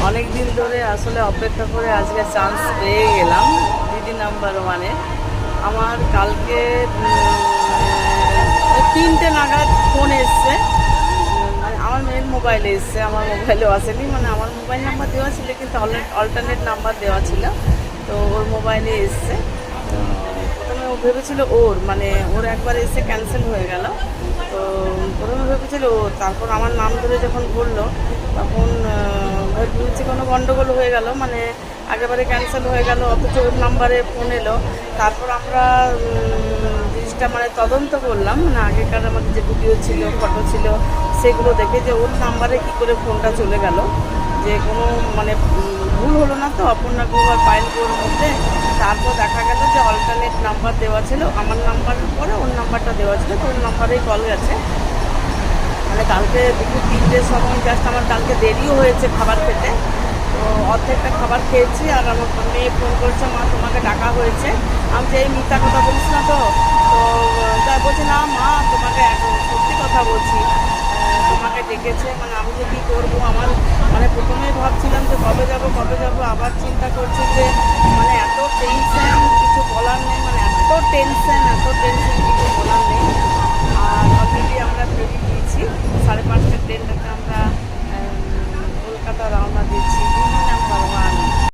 অনেক দিন ধরে আসলে অপেক্ষা করে আজকে চান্স পেয়ে গেলাম দিদি নাম্বার ওয়ানে। আমার কালকে ওই 3টে নাগাদ ফোন এসছে, মানে আমার মেয়ের মোবাইলে এসছে, আমার মোবাইলেও আসেনি। মানে আমার মোবাইল নাম্বার দেওয়া ছিল কিন্তু অল্টারনেট নাম্বার দেওয়া ছিল, তো ওর মোবাইলে এসছে। তো প্রথমে ও ভেবেছিল মানে ওর একবার এসে ক্যান্সেল হয়ে গেল। তো প্রথমে ভেবেছিল ওর, তারপর আমার নাম ধরে যখন বললো তখন ভেবেছি কোনো গন্ডগোল হয়ে গেল, মানে আগেবারে ক্যান্সেল হয়ে গেল অথচ ওর নাম্বারে ফোন এলো। তারপর আমরা জিনিসটা মানে তদন্ত করলাম, মানে আগেকার আমাদের যে ভিডিও ছিল, ফটো ছিল, সেগুলো দেখে যে ওর নাম্বারে কী করে ফোনটা চলে গেল, যে কোনো মানে ভুল হলো না তো অপর্ণা গুহ আর পায়েল গুহর মধ্যে। তারপর দেখা গেল যে অল্টারনেট নাম্বার দেওয়া ছিল, আমার নাম্বারের পরে ওর নাম্বারটা দেওয়া ছিল, তো ওর নাম্বারেই কল গেছে। মানে কালকে দুপুর 3টের সময় জাস্ট আমার কালকে দেরিও হয়েছে খাবার খেতে, তো অর্ধেকটা খাবার খেয়েছি। আর আমার মেয়ে ফোন করছে, মা তোমাকে ডাকা হয়েছে। আমি যে এই মিথ্যা কথা বলিস না তো, তো তাই বলছে না মা তোমাকে সত্যি কথা বলছি, তোমাকে ডেকেছে। মানে আমি যে কী করবো, আমার মানে প্রথমেই ভাবছিলাম যে কবে যাব, আবার চিন্তা করছি যে মানে এত টেনশন কিছু বলার নেই, মানে এত টেনশন কিছু বলার নেই।